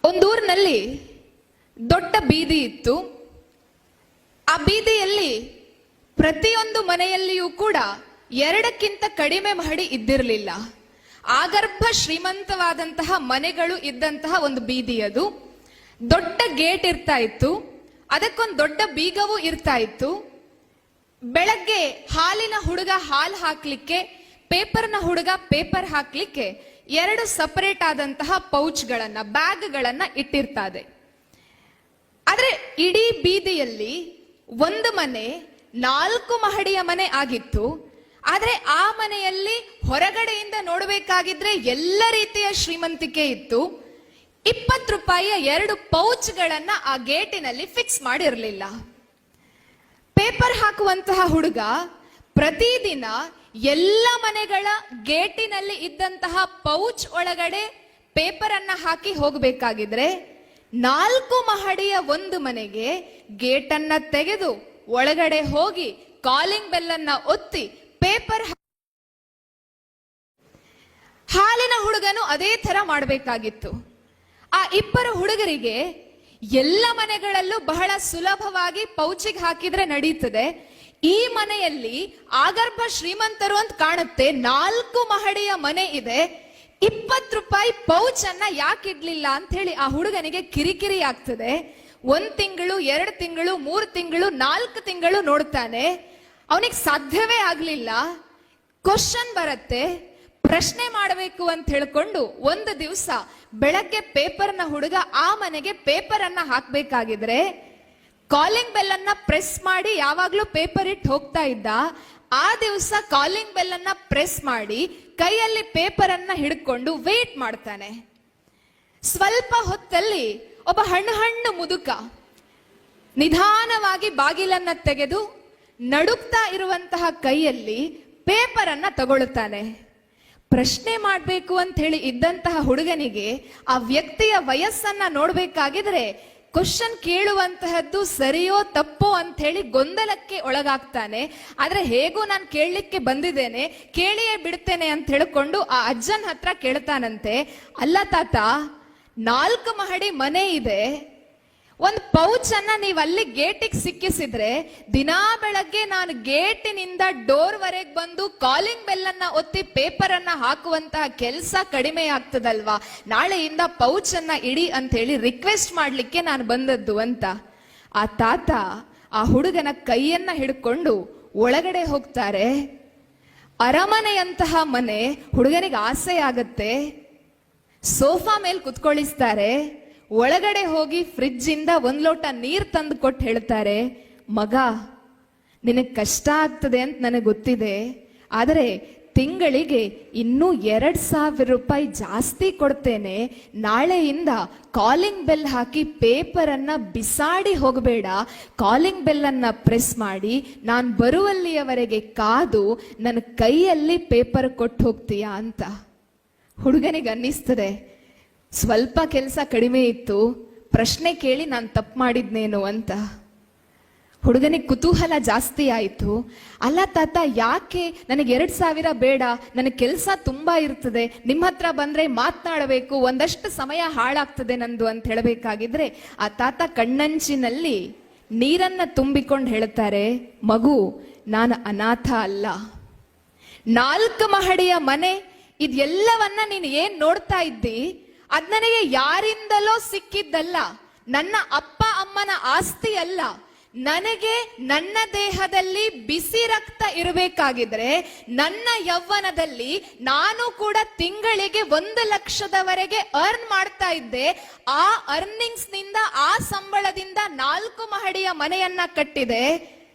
ಒಂದೂರಿನಲ್ಲಿ ದೊಡ್ಡ ಬೀದಿ ಇತ್ತು. ಆ ಬೀದಿಯಲ್ಲಿ ಪ್ರತಿಯೊಂದು ಮನೆಯಲ್ಲಿಯೂ ಕೂಡ 2ಕ್ಕಿಂತ ಕಡಿಮೆ ಮಹಡಿ ಇದ್ದಿರಲಿಲ್ಲ. ಆಗರ್ಭ ಶ್ರೀಮಂತವಾದಂತಹ ಮನೆಗಳು ಇದ್ದಂತಹ ಒಂದು ಬೀದಿ ಅದು. ದೊಡ್ಡ ಗೇಟ್ ಇರ್ತಾ ಇತ್ತು, ಅದಕ್ಕೊಂದು ದೊಡ್ಡ ಬೀಗವೂ ಇರ್ತಾ ಇತ್ತು. ಬೆಳಗ್ಗೆ ಹಾಲಿನ ಹುಡುಗ ಹಾಲು ಹಾಕ್ಲಿಕ್ಕೆ, ಪೇಪರ್ನ ಹುಡುಗ ಪೇಪರ್ ಹಾಕ್ಲಿಕ್ಕೆ 2 ಸಪರೇಟ್ ಆದಂತಹ ಪೌಚ್ಗಳನ್ನ, ಬ್ಯಾಗ್ಗಳನ್ನ ಇಟ್ಟಿರ್ತಾರೆ. ಆದ್ರೆ ಇಡೀ ಬೀದಿಯಲ್ಲಿ ಒಂದು ಮನೆ 4 ಮಹಡಿಯ ಮನೆ ಆಗಿತ್ತು. ಆದ್ರೆ ಆ ಮನೆಯಲ್ಲಿ ಹೊರಗಡೆಯಿಂದ ನೋಡಬೇಕಾಗಿದ್ರೆ ಎಲ್ಲ ರೀತಿಯ ಶ್ರೀಮಂತಿಕೆ ಇತ್ತು. 20 ರೂಪಾಯಿಯ 2 ಪೌಚ್ಗಳನ್ನ ಆ ಗೇಟಿನಲ್ಲಿ ಫಿಕ್ಸ್ ಮಾಡಿರಲಿಲ್ಲ. ಪೇಪರ್ ಹಾಕುವಂತಹ ಹುಡುಗ ಪ್ರತಿದಿನ ಎಲ್ಲ ಮನೆಗಳ ಗೇಟಿನಲ್ಲಿ ಇದ್ದಂತಹ ಪೌಚ್ ಒಳಗಡೆ ಪೇಪರ್ ಅನ್ನ ಹಾಕಿ ಹೋಗಬೇಕಾಗಿದ್ರೆ 4 ಮಹಡಿಯ ಒಂದು ಮನೆಗೆ ಗೇಟನ್ನ ತೆಗೆದು ಒಳಗಡೆ ಹೋಗಿ ಕಾಲಿಂಗ್ ಬೆಲ್ ಅನ್ನ ಒತ್ತಿ ಪೇಪರ್. ಹಾಲಿನ ಹುಡುಗನು ಅದೇ ತರ ಮಾಡಬೇಕಾಗಿತ್ತು. ಆ 2 ಹುಡುಗರಿಗೆ ಎಲ್ಲ ಮನೆಗಳಲ್ಲೂ ಬಹಳ ಸುಲಭವಾಗಿ ಪೌಚಿಗೆ ಹಾಕಿದ್ರೆ ನಡೀತದೆ. ಈ ಮನೆಯಲ್ಲಿ ಆಗರ್ಭ ಶ್ರೀಮಂತರು ಅಂತ ಕಾಣುತ್ತೆ, 4 ಮಹಡಿಯ ಮನೆ ಇದೆ, 20 ರೂಪಾಯಿ ಪೌಚ್ ಅನ್ನ ಯಾಕೆ ಇಡ್ಲಿಲ್ಲ ಅಂತ ಹೇಳಿ ಆ ಹುಡುಗನಿಗೆ ಕಿರಿಕಿರಿ ಆಗ್ತದೆ. 1 ತಿಂಗಳು, 2 ತಿಂಗಳು, 3 ತಿಂಗಳು, 4 ತಿಂಗಳು ನೋಡ್ತಾನೆ. ಅವನಿಗೆ ಸಾಧ್ಯವೇ ಆಗ್ಲಿಲ್ಲ. ಕ್ವಶನ್ ಬರುತ್ತೆ, ಪ್ರಶ್ನೆ ಮಾಡಬೇಕು ಅಂತ ಹೇಳ್ಕೊಂಡು ಒಂದು ದಿವಸ ಬೆಳಗ್ಗೆ ಪೇಪರ್ನ ಹುಡುಗ ಆ ಮನೆಗೆ ಪೇಪರ್ ಅನ್ನ ಹಾಕ್ಬೇಕಾಗಿದ್ರೆ ಕಾಲಿಂಗ್ ಬೆಲ್ ಅನ್ನ ಪ್ರೆಸ್ ಮಾಡಿ ಯಾವಾಗ್ಲೂ ಪೇಪರ್ ಇಟ್ಟು ಹೋಗ್ತಾ ಇದ್ದ. ಆ ದಿವಸ ಕಾಲಿಂಗ್ ಬೆಲ್ ಅನ್ನ ಪ್ರೆಸ್ ಮಾಡಿ ಕೈಯಲ್ಲಿ ಪೇಪರ್ ಅನ್ನ ಹಿಡ್ಕೊಂಡು ವೇಟ್ ಮಾಡ್ತಾನೆ. ಸ್ವಲ್ಪ ಹೊತ್ತಲ್ಲಿ ಒಬ್ಬ ಹಣ್ಣು ಮುದುಕ ನಿಧಾನವಾಗಿ ಬಾಗಿಲನ್ನ ತೆಗೆದು ನಡುಕ್ತಾ ಇರುವಂತಹ ಕೈಯಲ್ಲಿ ಪೇಪರ್ ಅನ್ನ ತಗೊಳ್ತಾನೆ. ಪ್ರಶ್ನೆ ಮಾಡ್ಬೇಕು ಅಂತ ಹೇಳಿ ಇದ್ದಂತಹ ಹುಡುಗನಿಗೆ ಆ ವ್ಯಕ್ತಿಯ ವಯಸ್ಸನ್ನ ನೋಡ್ಬೇಕಾಗಿದ್ರೆ ಕ್ವಶನ್ ಕೇಳುವಂತಹದ್ದು ಸರಿಯೋ ತಪ್ಪೋ ಅಂತ ಹೇಳಿ ಗೊಂದಲಕ್ಕೆ ಒಳಗಾಗ್ತಾನೆ. ಆದ್ರೆ ಹೇಗೂ ನಾನು ಕೇಳಲಿಕ್ಕೆ ಬಂದಿದ್ದೇನೆ, ಕೇಳಿಯೇ ಬಿಡ್ತೇನೆ ಅಂತ ಹೇಳ್ಕೊಂಡು ಆ ಅಜ್ಜನ ಹತ್ರ ಕೇಳ್ತಾನಂತೆ, ಅಲ್ಲ ತಾತ, 4 ಮಹಡಿ ಮನೆ ಇದೆ, ಒಂದು ಪೌಚ್ ಅನ್ನ ನೀವು ಅಲ್ಲಿ ಗೇಟಿಗೆ ಸಿಕ್ಕಿಸಿದ್ರೆ ದಿನಾ ಬೆಳಗ್ಗೆ ನಾನು ಗೇಟಿನಿಂದ ಡೋರ್ ವರೆಗೆ ಬಂದು ಕಾಲಿಂಗ್ ಬೆಲ್ ಅನ್ನ ಒತ್ತಿ ಪೇಪರ್ ಅನ್ನ ಹಾಕುವಂತಹ ಕೆಲಸ ಕಡಿಮೆ ಆಗ್ತದಲ್ವಾ, ನಾಳೆಯಿಂದ ಪೌಚ್ ಅನ್ನ ಇಡಿ ಅಂತ ಹೇಳಿ ರಿಕ್ವೆಸ್ಟ್ ಮಾಡ್ಲಿಕ್ಕೆ ನಾನು ಬಂದದ್ದು ಅಂತ. ಆ ತಾತ ಆ ಹುಡುಗನ ಕೈಯನ್ನ ಹಿಡ್ಕೊಂಡು ಒಳಗಡೆ ಹೋಗ್ತಾರೆ. ಅರಮನೆಯಂತಹ ಮನೆ, ಹುಡುಗನಿಗೆ ಆಸೆ ಆಗತ್ತೆ. ಸೋಫಾ ಮೇಲೆ ಕುತ್ಕೊಳ್ಳಿಸ್ತಾರೆ. ಒಳಗಡೆ ಹೋಗಿ ಫ್ರಿಡ್ಜ್ ಇಂದ 1 ಲೋಟ ನೀರು ತಂದು ಕೊಟ್ಟು ಹೇಳ್ತಾರೆ, ಮಗ, ನಿನಗೆ ಕಷ್ಟ ಆಗ್ತದೆ ಅಂತ ನನಗೆ ಗೊತ್ತಿದೆ, ಆದರೆ ತಿಂಗಳಿಗೆ ಇನ್ನೂ 2,000 ರೂಪಾಯಿ ಜಾಸ್ತಿ ಕೊಡ್ತೇನೆ. ನಾಳೆಯಿಂದ ಕಾಲಿಂಗ್ ಬೆಲ್ ಹಾಕಿ ಪೇಪರ್ ಅನ್ನ ಬಿಸಾಡಿ ಹೋಗಬೇಡ, ಕಾಲಿಂಗ್ ಬೆಲ್ ಅನ್ನ ಪ್ರೆಸ್ ಮಾಡಿ ನಾನು ಬರುವಲ್ಲಿಯವರೆಗೆ ಕಾದು ನನ್ನ ಕೈಯಲ್ಲಿ ಪೇಪರ್ ಕೊಟ್ಟು ಹೋಗ್ತೀಯಾ ಅಂತ. ಹುಡುಗನಿಗೆ ಅನ್ನಿಸ್ತದೆ, ಸ್ವಲ್ಪ ಕೆಲಸ ಕಡಿಮೆ ಇತ್ತು, ಪ್ರಶ್ನೆ ಕೇಳಿ ನಾನು ತಪ್ಪು ಮಾಡಿದ್ನೇನು ಅಂತ. ಹುಡುಗನಿಗೆ ಕುತೂಹಲ ಜಾಸ್ತಿ ಆಯಿತು. ಅಲ್ಲ ತಾತ, ಯಾಕೆ ನನಗೆ 2,000 ಬೇಡ, ನನಗೆ ಕೆಲಸ ತುಂಬಾ ಇರ್ತದೆ, ನಿಮ್ಮ ಹತ್ರ ಬಂದ್ರೆ ಮಾತನಾಡಬೇಕು, ಒಂದಷ್ಟು ಸಮಯ ಹಾಳಾಗ್ತದೆ ನಂದು ಅಂತ ಹೇಳಬೇಕಾಗಿದ್ರೆ ಆ ತಾತ ಕಣ್ಣಂಚಿನಲ್ಲಿ ನೀರನ್ನ ತುಂಬಿಕೊಂಡು ಹೇಳ್ತಾರೆ, ಮಗು, ನಾನು ಅನಾಥ ಅಲ್ಲ. 4 ಮಹಡಿಯ ಮನೆ, ಇದೆಲ್ಲವನ್ನ ನೀನು ಏನ್ ನೋಡ್ತಾ ಇದ್ದಿ, ಅದ್ ನನಗೆ ಯಾರಿಂದಲೋ ಸಿಕ್ಕಿದ್ದಲ್ಲ, ನನ್ನ ಅಪ್ಪ ಅಮ್ಮನ ಆಸ್ತಿ ಅಲ್ಲ. ನನಗೆ ನನ್ನ ದೇಹದಲ್ಲಿ ಬಿಸಿ ರಕ್ತ ಇರಬೇಕಾಗಿದ್ರೆ ನನ್ನ ಯೌವನದಲ್ಲಿ ನಾನು ಕೂಡ ತಿಂಗಳಿಗೆ 1 ಲಕ್ಷದವರೆಗೆ ಅರ್ನ್ ಮಾಡ್ತಾ ಇದ್ದೆ. ಆ ಅರ್ನಿಂಗ್ಸ್ ನಿಂದ, ಆ ಸಂಬಳದಿಂದ 4 ಮಹಡಿಯ ಮನೆಯನ್ನ ಕಟ್ಟಿದೆ.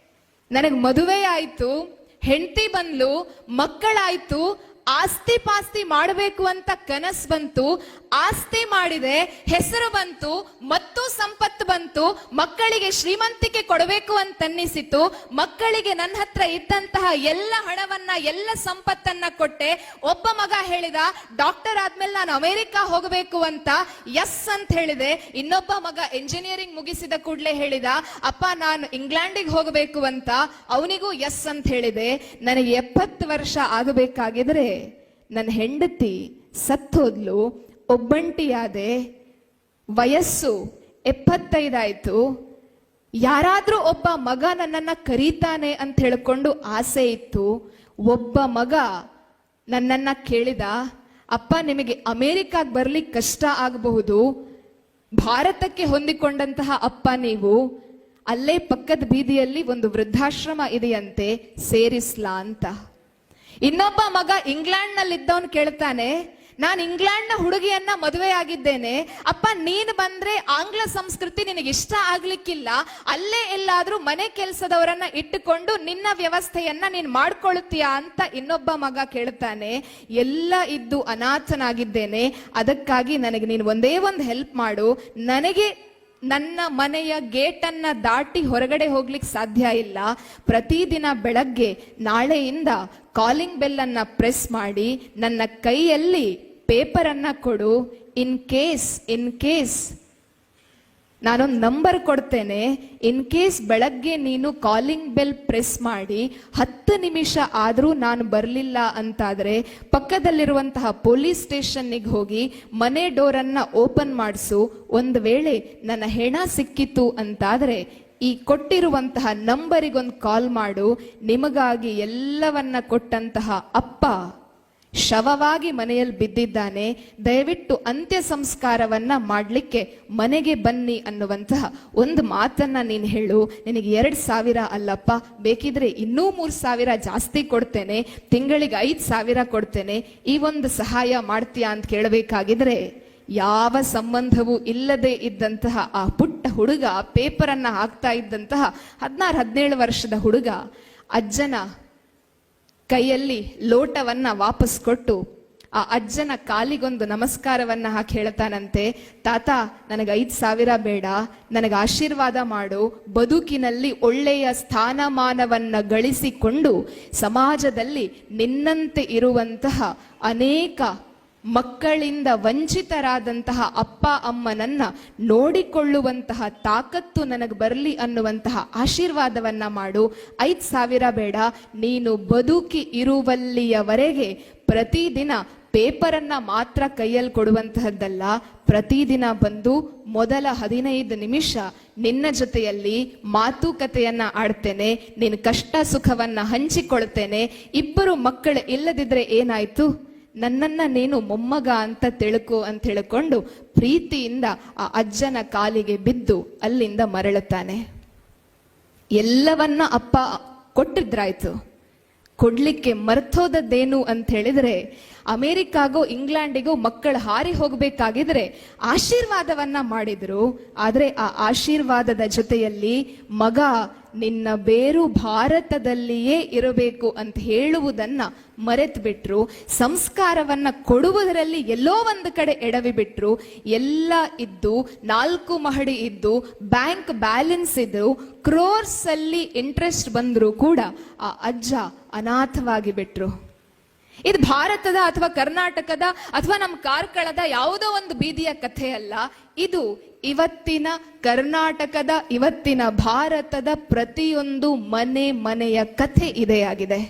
ನನಗೆ ಮದುವೆ ಆಯ್ತು, ಹೆಂಡತಿ ಬಂದ್ಲು, ಮಕ್ಕಳಾಯ್ತು, ಆಸ್ತಿ ಪಾಸ್ತಿ ಮಾಡಬೇಕು ಅಂತ ಕನಸು ಬಂತು, ಆಸ್ತಿ ಮಾಡಿದೆ, ಹೆಸರು ಬಂತು, ಮತ್ತು ಸಂಪತ್ತು ಬಂತು, ಮಕ್ಕಳಿಗೆ ಶ್ರೀಮಂತಿಕೆ ಕೊಡಬೇಕು ಅಂತ ಅನ್ನಿಸಿತು. ಮಕ್ಕಳಿಗೆ ನನ್ನ ಹತ್ರ ಇದ್ದಂತಹ ಎಲ್ಲ ಹಣವನ್ನ, ಎಲ್ಲ ಸಂಪತ್ತನ್ನ ಕೊಟ್ಟೆ. ಒಬ್ಬ ಮಗ ಹೇಳಿದ, ಡಾಕ್ಟರ್ ಆದ್ಮೇಲೆ ನಾನು ಅಮೆರಿಕ ಹೋಗಬೇಕು ಅಂತ, ಎಸ್ ಅಂತ ಹೇಳಿದೆ. ಇನ್ನೊಬ್ಬ ಮಗ ಎಂಜಿನಿಯರಿಂಗ್ ಮುಗಿಸಿದ ಕೂಡಲೇ ಹೇಳಿದ, ಅಪ್ಪ ನಾನು ಇಂಗ್ಲೆಂಡಿಗೆ ಹೋಗಬೇಕು ಅಂತ, ಅವನಿಗೂ ಎಸ್ ಅಂತ ಹೇಳಿದೆ. ನನಗೆ 70 ವರ್ಷ ಆಗಬೇಕಾಗಿದ್ರೆ ನನ್ನ ಹೆಂಡತಿ ಸತ್ತೋದ್ಲು, ಒಬ್ಬಂಟಿಯಾದೆ. ವಯಸ್ಸು 75 ಆಯ್ತು. ಯಾರಾದ್ರೂ ಒಬ್ಬ ಮಗ ನನ್ನನ್ನ ಕರೀತಾನೆ ಅಂತ ಹೇಳ್ಕೊಂಡು ಆಸೆ ಇತ್ತು. ಒಬ್ಬ ಮಗ ನನ್ನನ್ನ ಕೇಳಿದ, ಅಪ್ಪ ನಿಮಗೆ ಅಮೆರಿಕಾಗ್ ಬರ್ಲಿಕ್ಕೆ ಕಷ್ಟ ಆಗಬಹುದು, ಭಾರತಕ್ಕೆ ಹೊಂದಿಕೊಂಡಂತಹ ಅಪ್ಪ ನೀವು, ಅಲ್ಲೇ ಪಕ್ಕದ ಬೀದಿಯಲ್ಲಿ ಒಂದು ವೃದ್ಧಾಶ್ರಮ ಇದೆಯಂತೆ, ಸೇರಿಸ್ಲಾ ಅಂತ. ಇನ್ನೊಬ್ಬ ಮಗ ಇಂಗ್ಲೆಂಡ್ ನಲ್ಲಿ ಇದ್ದವನು ಕೇಳ್ತಾನೆ, ನಾನು ಇಂಗ್ಲೆಂಡ್ ನ ಹುಡುಗಿಯನ್ನ ಮದುವೆ ಆಗಿದ್ದೇನೆ, ಅಪ್ಪ ನೀನು ಬಂದ್ರೆ ಆಂಗ್ಲ ಸಂಸ್ಕೃತಿ ನಿನಗೆ ಇಷ್ಟ ಆಗ್ಲಿಕ್ಕಿಲ್ಲ, ಅಲ್ಲೇ ಎಲ್ಲಾದ್ರೂ ಮನೆ ಕೆಲಸದವರನ್ನ ಇಟ್ಟುಕೊಂಡು ನಿನ್ನ ವ್ಯವಸ್ಥೆಯನ್ನ ನೀನ್ ಮಾಡ್ಕೊಳ್ತೀಯಾ ಅಂತ ಇನ್ನೊಬ್ಬ ಮಗ ಕೇಳ್ತಾನೆ. ಎಲ್ಲ ಇದ್ದು ಅನಾಥನಾಗಿದ್ದೇನೆ, ಅದಕ್ಕಾಗಿ ನನಗೆ ನೀನು ಒಂದೇ ಒಂದು ಹೆಲ್ಪ್ ಮಾಡು, ನನಗೆ ನನ್ನ ಮನೆಯ ಗೇಟನ್ನ ದಾಟಿ ಹೊರಗಡೆ ಹೋಗ್ಲಿಕ್ಕೆ ಸಾಧ್ಯ ಇಲ್ಲ, ಪ್ರತಿದಿನ ಬೆಳಗ್ಗೆ ನಾಳೆಯಿಂದ ಕಾಲಿಂಗ್ ಬೆಲ್ ಅನ್ನ ಪ್ರೆಸ್ ಮಾಡಿ ನನ್ನ ಕೈಯಲ್ಲಿ ಪೇಪರ್ ಅನ್ನ ಕೊಡು. ಇನ್ ಕೇಸ್ ನಾನೊಂದು ನಂಬರ್ ಕೊಡ್ತೇನೆ, ಇನ್ ಕೇಸ್ ಬೆಳಗ್ಗೆ ನೀನು ಕಾಲಿಂಗ್ ಬೆಲ್ ಪ್ರೆಸ್ ಮಾಡಿ 10 ನಿಮಿಷ ಆದ್ರೂ ನಾನು ಬರಲಿಲ್ಲ ಅಂತಾದ್ರೆ ಪಕ್ಕದಲ್ಲಿರುವಂತಹ ಪೊಲೀಸ್ ಸ್ಟೇಷನ್ನಿಗೆ ಹೋಗಿ ಮನೆ ಡೋರನ್ನ ಓಪನ್ ಮಾಡಿಸು. ಒಂದು ವೇಳೆ ನನ್ನ ಹೆಣ ಸಿಕ್ಕಿತು ಅಂತಾದ್ರೆ ಈ ಕೊಟ್ಟಿರುವಂತಹ ನಂಬರಿಗೊಂದು ಕಾಲ್ ಮಾಡು. ನಿಮಗಾಗಿ ಎಲ್ಲವನ್ನ ಕೊಟ್ಟಂತಹ ಅಪ್ಪ ಶವವಾಗಿ ಮನೆಯಲ್ಲಿ ಬಿದ್ದಿದ್ದಾನೆ, ದಯವಿಟ್ಟು ಅಂತ್ಯ ಸಂಸ್ಕಾರವನ್ನ ಮಾಡ್ಲಿಕ್ಕೆ ಮನೆಗೆ ಬನ್ನಿ ಅನ್ನುವಂತಹ ಒಂದು ಮಾತನ್ನ ನೀನು ಹೇಳು. ನಿನಗೆ 2,000 ಅಲ್ಲಪ್ಪ, ಬೇಕಿದ್ರೆ ಇನ್ನೂ 3,000 ಜಾಸ್ತಿ ಕೊಡ್ತೇನೆ, ತಿಂಗಳಿಗೆ 5,000 ಕೊಡ್ತೇನೆ, ಈ ಒಂದು ಸಹಾಯ ಮಾಡ್ತೀಯಾ ಅಂತ ಕೇಳಬೇಕಾಗಿದ್ರೆ ಯಾವ ಸಂಬಂಧವೂ ಇಲ್ಲದೆ ಇದ್ದಂತಹ ಆ ಪುಟ್ಟ ಹುಡುಗ, ಪೇಪರ್ ಅನ್ನ ಹಾಕ್ತಾ ಇದ್ದಂತಹ 16-17 ವರ್ಷದ ಹುಡುಗ ಅಜ್ಜನ ಕೈಯಲ್ಲಿ ಲೋಟವನ್ನ ವಾಪಸ್ ಕೊಟ್ಟು ಆ ಅಜ್ಜನ ಕಾಲಿಗೊಂದು ನಮಸ್ಕಾರವನ್ನ ಹಾಕಿ ಹೇಳ್ತಾನಂತೆ, ತಾತ ನನಗೆ 5,000 ಬೇಡ, ನನಗೆ ಆಶೀರ್ವಾದ ಮಾಡು, ಬದುಕಿನಲ್ಲಿ ಒಳ್ಳೆಯ ಸ್ಥಾನಮಾನವನ್ನ ಗಳಿಸಿಕೊಂಡು ಸಮಾಜದಲ್ಲಿ ನಿನ್ನಂತೆ ಇರುವಂತಹ ಅನೇಕ ಮಕ್ಕಳಿಂದ ವಂಚಿತರಾದಂತಹ ಅಪ್ಪ ಅಮ್ಮನನ್ನ ನೋಡಿಕೊಳ್ಳುವಂತಹ ತಾಕತ್ತು ನನಗೆ ಬರಲಿ ಅನ್ನುವಂತಹ ಆಶೀರ್ವಾದವನ್ನ ಮಾಡು. 5,000 ಬೇಡ, ನೀನು ಬದುಕಿ ಇರುವಲ್ಲಿಯವರೆಗೆ ಪ್ರತಿದಿನ ಪೇಪರನ್ನ ಮಾತ್ರ ಕೈಯಲ್ಲಿ ಕೊಡುವಂತಹದ್ದಲ್ಲ, ಪ್ರತಿದಿನ ಬಂದು ಮೊದಲ 15 ನಿಮಿಷ ನಿನ್ನ ಜೊತೆಯಲ್ಲಿ ಮಾತುಕತೆಯನ್ನ ಆಡ್ತೇನೆ, ನಿನ್ನ ಕಷ್ಟ ಸುಖವನ್ನ ಹಂಚಿಕೊಳ್ತೇನೆ. ಇಬ್ಬರು ಮಕ್ಕಳು ಇಲ್ಲದಿದ್ರೆ ಏನಾಯ್ತು, ನನ್ನನ್ನ ನೀನು ಮೊಮ್ಮಗ ಅಂತ ತಿಳ್ಕೊ ಅಂತ ಹೇಳಿಕೊಂಡು ಪ್ರೀತಿಯಿಂದ ಆ ಅಜ್ಜನ ಕಾಲಿಗೆ ಬಿದ್ದು ಅಲ್ಲಿಂದ ಮರಳುತ್ತಾನೆ. ಎಲ್ಲವನ್ನ ಅಪ್ಪ ಕೊಟ್ಟಿದ್ರಾಯ್ತು, ಕೊಡ್ಲಿಕ್ಕೆ ಮರ್ತೋದದ್ದೇನು ಅಂತ ಹೇಳಿದ್ರೆ, ಅಮೆರಿಕಾಗೋ ಇಂಗ್ಲೆಂಡಿಗೋ ಮಕ್ಕಳು ಹಾರಿ ಹೋಗ್ಬೇಕಾಗಿದ್ರೆ ಆಶೀರ್ವಾದವನ್ನ ಮಾಡಿದ್ರು. ಆದ್ರೆ ಆ ಆಶೀರ್ವಾದದ ಜೊತೆಯಲ್ಲಿ ಮಗ ನಿನ್ನ ಬೇರು ಭಾರತದಲ್ಲಿಯೇ ಇರಬೇಕು ಅಂತ ಹೇಳುವುದನ್ನ ಮರೆತು ಬಿಟ್ರು. ಸಂಸ್ಕಾರವನ್ನ ಕೊಡುವುದರಲ್ಲಿ ಎಲ್ಲೋ ಒಂದು ಕಡೆ ಎಡವಿ ಬಿಟ್ರು. ಎಲ್ಲ ಇದ್ದು 4 ಮಹಡಿ ಇದ್ದು ಬ್ಯಾಂಕ್ ಬ್ಯಾಲೆನ್ಸ್ ಇದ್ದು ಕ್ರೋರ್ಸ್ ಅಲ್ಲಿ ಇಂಟ್ರೆಸ್ಟ್ ಬಂದ್ರು ಕೂಡ ಆ ಅಜ್ಜ ಅನಾಥವಾಗಿ ಬಿಟ್ರು. ಇದು ಭಾರತದ ಅಥವಾ ಕರ್ನಾಟಕದ ಅಥವಾ ನಮ್ಮ ಕಾರ್ಕಳದ ಯಾವುದೋ ಒಂದು ಬೀದಿಯ ಕಥೆ ಅಲ್ಲ. ಇದು ಇವತ್ತಿನ ಕರ್ನಾಟಕದ, ಇವತ್ತಿನ ಭಾರತದ ಪ್ರತಿಯೊಂದು ಮನೆಯ ಕಥೆ ಇದೇ ಆಗಿದೆ.